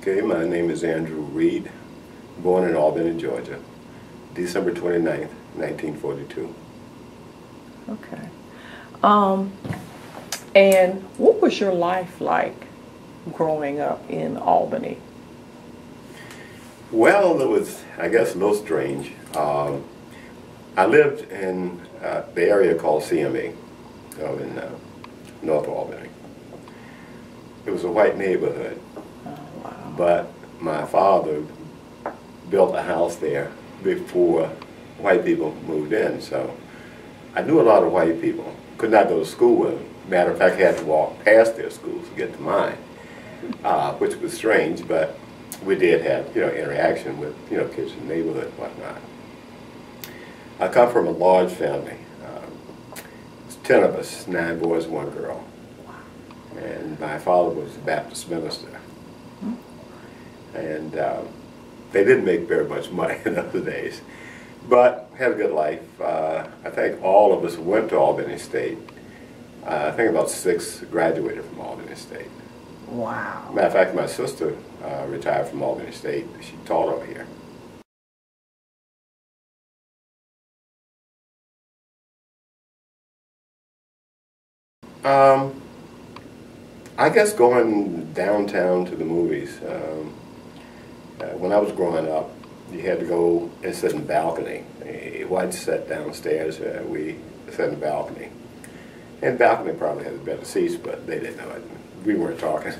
Okay, my name is Andrew Reid, born in Albany, Georgia, December 29th, 1942. Okay. And what was your life like growing up in Albany? Well, it was, I guess, a little strange. I lived in the area called CME, in North Albany. It was a white neighborhood. Oh, wow. But my father built a house there before white people moved in, so I knew a lot of white people. Could not go to school with them. Matter of fact, I had to walk past their schools to get to mine, which was strange, but we did have, interaction with, kids in the neighborhood and whatnot. I come from a large family. It's 10 of us, 9 boys, 1 girl. And my father was a Baptist minister. And they didn't make very much money in those days, but had a good life. I think all of us went to Albany State. I think about 6 graduated from Albany State. Wow. Matter of fact, my sister retired from Albany State. She taught over here. I guess going downtown to the movies. When I was growing up, you had to go and sit in the balcony. White sat downstairs, we sat in the balcony. And the balcony probably had better seats, but they didn't know it. We weren't talking.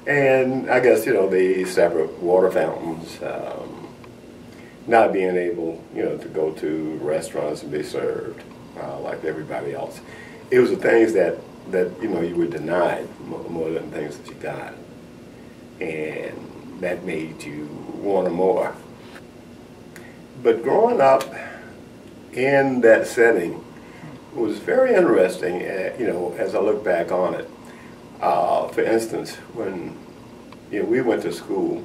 And I guess, the separate water fountains, not being able, to go to restaurants and be served like everybody else. It was the things that you were denied more than the things that you got. And that made you want more. But growing up in that setting was very interesting, as I look back on it. For instance, when we went to school,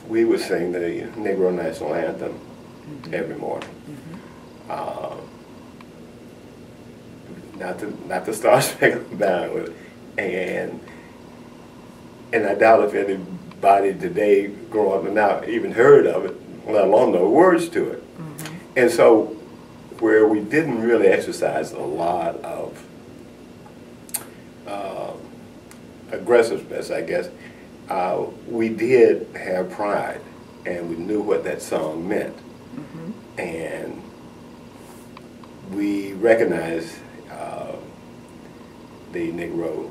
we would sing the Negro National Anthem every morning. Not to start singing down with it. And I doubt if anybody today growing up now even heard of it, let alone know words to it. And so where we didn't really exercise a lot of aggressiveness, I guess, we did have pride, and we knew what that song meant. And we recognized the Negro,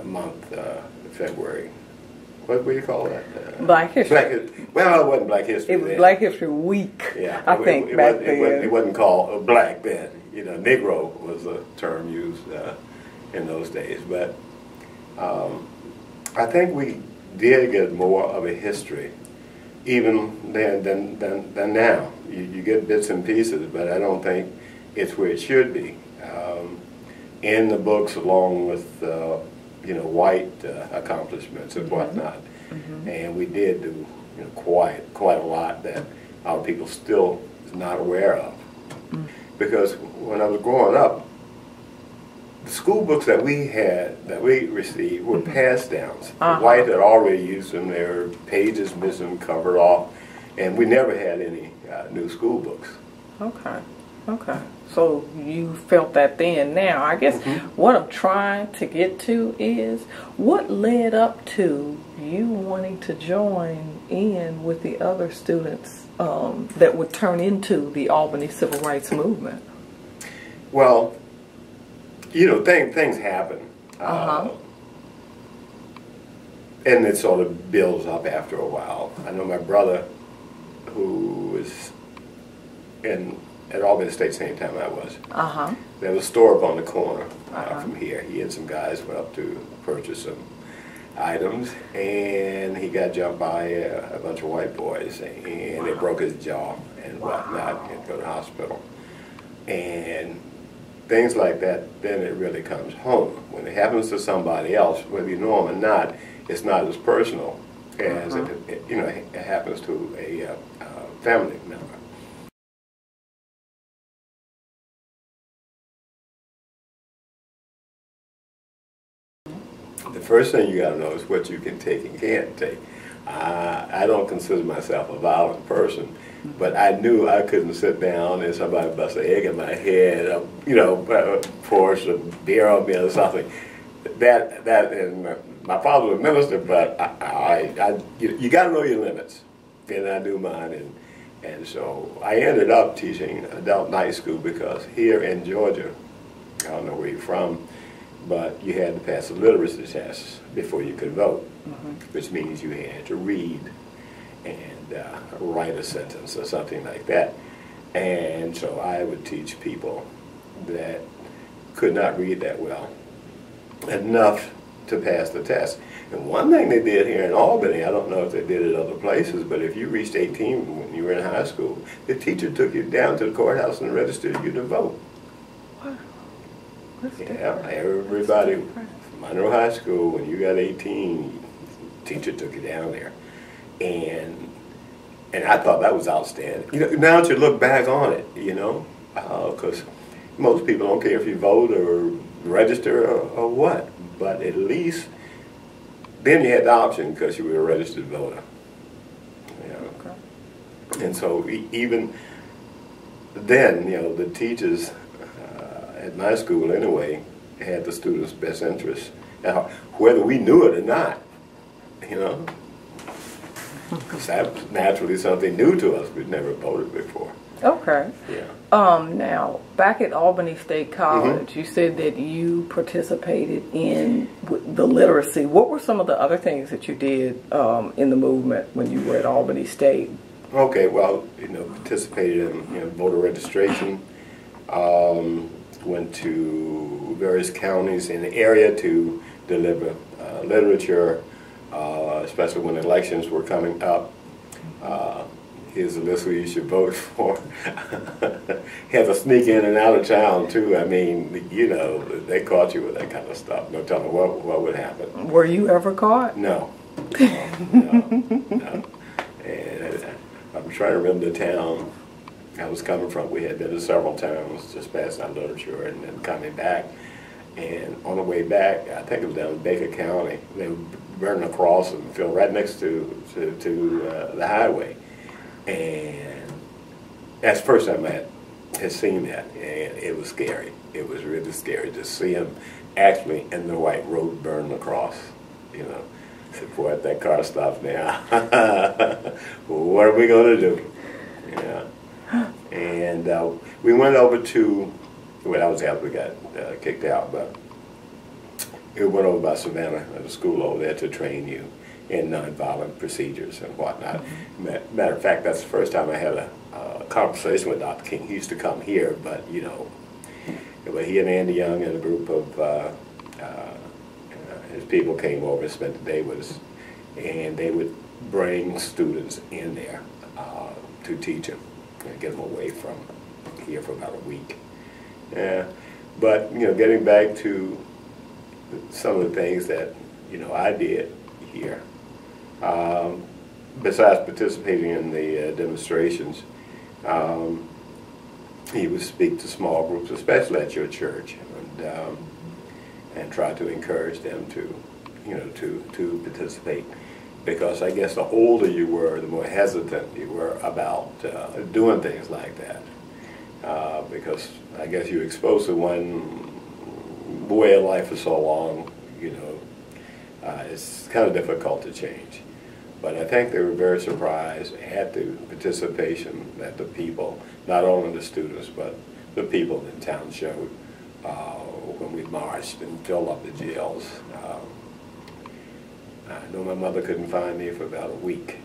month, February. What do you call that? Black History. Well, it wasn't Black History It was then. Black History Week, yeah, I think, back then. It wasn't called black then. Negro was a term used in those days. But I think we did get more of a history even then than now. You get bits and pieces, but I don't think it's where it should be. In the books, along with white accomplishments and whatnot, and we did do quite a lot that our people still is not aware of. Because when I was growing up, the school books that we received were pass downs. The white had already used them; their pages missing, covered off, and we never had any new school books. Okay. Okay. So you felt that then. Now, I guess what I'm trying to get to is what led up to you wanting to join in with the other students that would turn into the Albany Civil Rights Movement? Well, things happen. And it sort of builds up after a while. I know my brother, who was at Albany State same time I was. There was a store up on the corner from here. He and some guys went up to purchase some items, and he got jumped by a bunch of white boys, and they broke his jaw and whatnot. He had to go to the hospital. And things like that, then it really comes home. When it happens to somebody else, whether you know them or not, it's not as personal as it happens to a family member. first thing you got to know is what you can take and can't take. I don't consider myself a violent person, but I knew I couldn't sit down and somebody bust an egg in my head, pour some beer on me or something. And my father was a minister, but you got to know your limits, and I knew mine, and so I ended up teaching adult night school because here in Georgia, I don't know where you're from, but you had to pass a literacy test before you could vote, which means you had to read and write a sentence or something like that. And so I would teach people that could not read that well enough to pass the test. And one thing they did here in Albany, I don't know if they did it other places, but if you reached 18 when you were in high school, the teacher took you down to the courthouse and registered you to vote. Wow. Yeah, everybody, Monroe High School, when you got 18, the teacher took you down there. And I thought that was outstanding. Now that you look back on it, because most people don't care if you vote or register or what, but at least then you had the option because you were a registered voter. Okay. And so even then, the teachers at my school anyway had the students' best interests, whether we knew it or not, because that was naturally something new to us. We'd never voted before. Okay. Yeah. Now, back at Albany State College, you said that you participated in the literacy. What were some of the other things that you did in the movement when you were at Albany State? Okay, well, participated in voter registration. Went to various counties in the area to deliver literature, especially when elections were coming up. Here's a list who you should vote for. Had to sneak in and out of town too. I mean, they caught you with that kind of stuff. No telling what would happen. Were you ever caught? No. No. And I'm trying to remember the town I was coming from. We had been to several towns, just passing out literature and then coming back. And on the way back, I think it was down in Baker County, they were burning a cross and fell right next to the highway. And that's the first time I had seen that, and it was scary. It was really scary to see them actually in the white road burn the cross. I said, boy, if that car stops now, what are we going to do? And we went over to, well, I was out, we got kicked out, but we went over by Savannah, at a school over there, to train you in nonviolent procedures and whatnot. Matter of fact, that's the first time I had a conversation with Dr. King. He used to come here, but he and Andy Young and a group of his people came over and spent the day with us, and they would bring students in there to teach them and get them away from here for about a week. But getting back to some of the things that I did here. Besides participating in the demonstrations, he would speak to small groups, especially at your church, and try to encourage them to participate. Because I guess the older you were, the more hesitant you were about doing things like that. Because I guess you're exposed to one way of life for so long, it's kind of difficult to change. But I think they were very surprised at the participation that the people, not only the students, but the people in town showed when we marched and filled up the jails. I know my mother couldn't find me for about a week.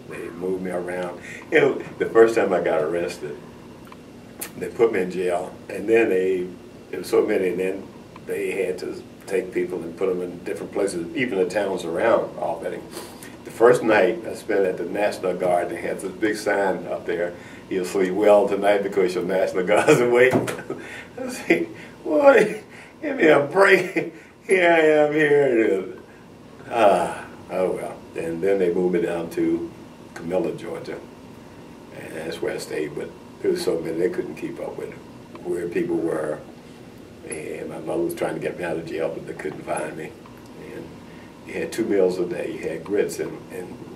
They moved me around. The first time I got arrested, they put me in jail, and then there were so many, and then they had to take people and put them in different places, even the towns around Albany. The first night I spent at the National Guard, they had this big sign up there, "You'll sleep well tonight because your National Guard's waiting." I said, "Boy, give me a break. Here I am here." Oh well. And then they moved me down to Camilla, Georgia, and that's where I stayed. But there was so many, they couldn't keep up with where people were. And my mother was trying to get me out of jail, but they couldn't find me. You had 2 meals a day. You had grits and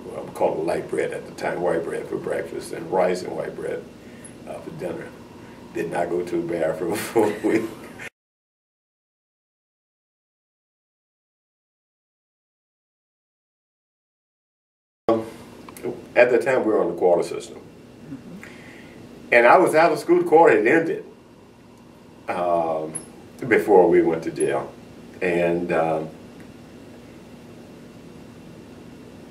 what we called light bread at the time, white bread for breakfast, and rice and white bread for dinner. Did not go to the bathroom for a week. At the time, we were on the quarter system. And I was out of school, the quarter had ended before we went to jail. And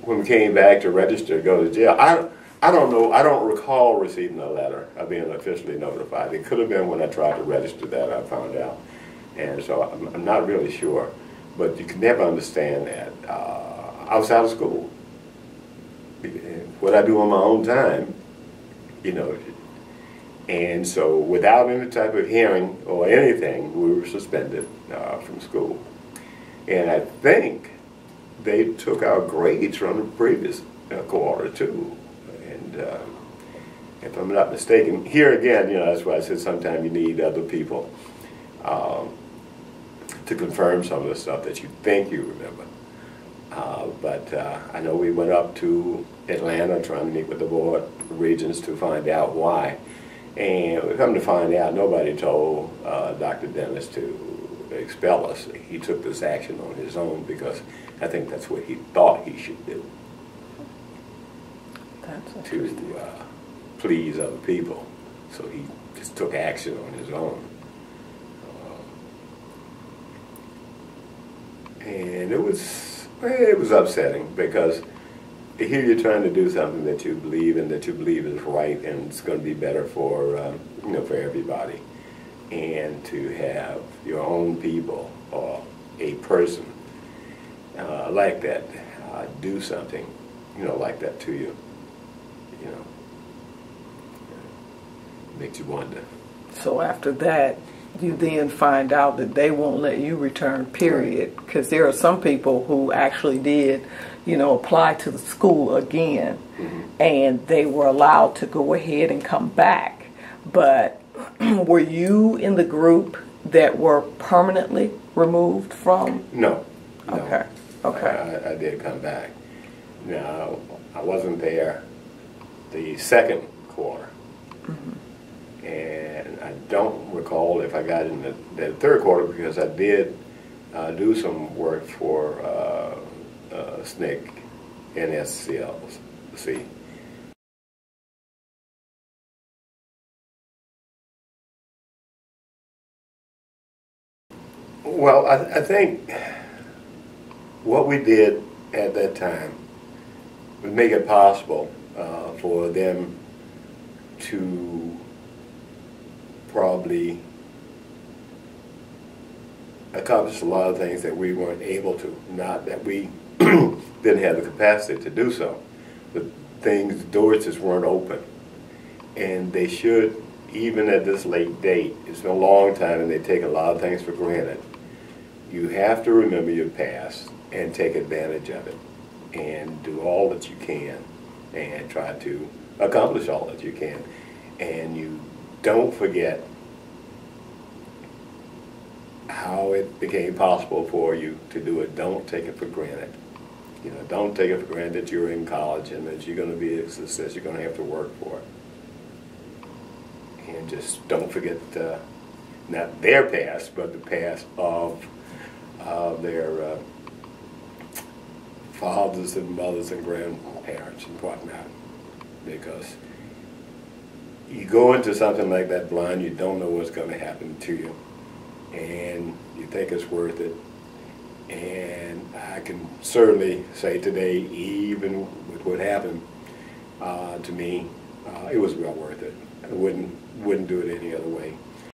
when we came back to register to go to jail, I don't know, I don't recall receiving a letter of being officially notified. It could have been when I tried to register that I found out. And so I'm not really sure. But you can never understand that. I was out of school. What I do on my own time, you know. And so without any type of hearing or anything, we were suspended from school. And I think they took our grades from the previous quarter too. And if I'm not mistaken, here again, you know, that's why I said sometimes you need other people to confirm some of the stuff that you think you remember. But I know we went up to Atlanta trying to meet with the board of regents to find out why. And we come to find out, nobody told Dr. Dennis to expel us. He took this action on his own because I think that's what he thought he should do. That's to please other people. So he just took action on his own. And it was upsetting because here you're trying to do something that you believe in, that you believe is right, and it's going to be better for you know, for everybody. And to have your own people or a person like that do something, you know, like that to you, you know, makes you wonder. So after that, you then find out that they won't let you return, period, because there are some people who actually did, you know, apply to the school again, and they were allowed to go ahead and come back. But were you in the group that were permanently removed from? No. Okay. Okay. I did come back. Now, I wasn't there the second quarter. And I don't recall if I got in the third quarter because I did do some work for SNCC, NSCLC. Well, I think what we did at that time would make it possible for them to probably accomplish a lot of things that we weren't able to. Not that we didn't have the capacity to do so, but things, doors just weren't open. And they should, even at this late date, it's been a long time and they take a lot of things for granted. You have to remember your past and take advantage of it and do all that you can and try to accomplish all that you can. And you don't forget how it became possible for you to do it. Don't take it for granted. You know, don't take it for granted that you're in college and that you're going to be a success. You're going to have to work for it. And just don't forget not their past, but the past of their fathers and mothers and grandparents and whatnot. Because you go into something like that blind, you don't know what's going to happen to you. And you think it's worth it. And I can certainly say today, even with what happened to me, it was well worth it. I wouldn't do it any other way.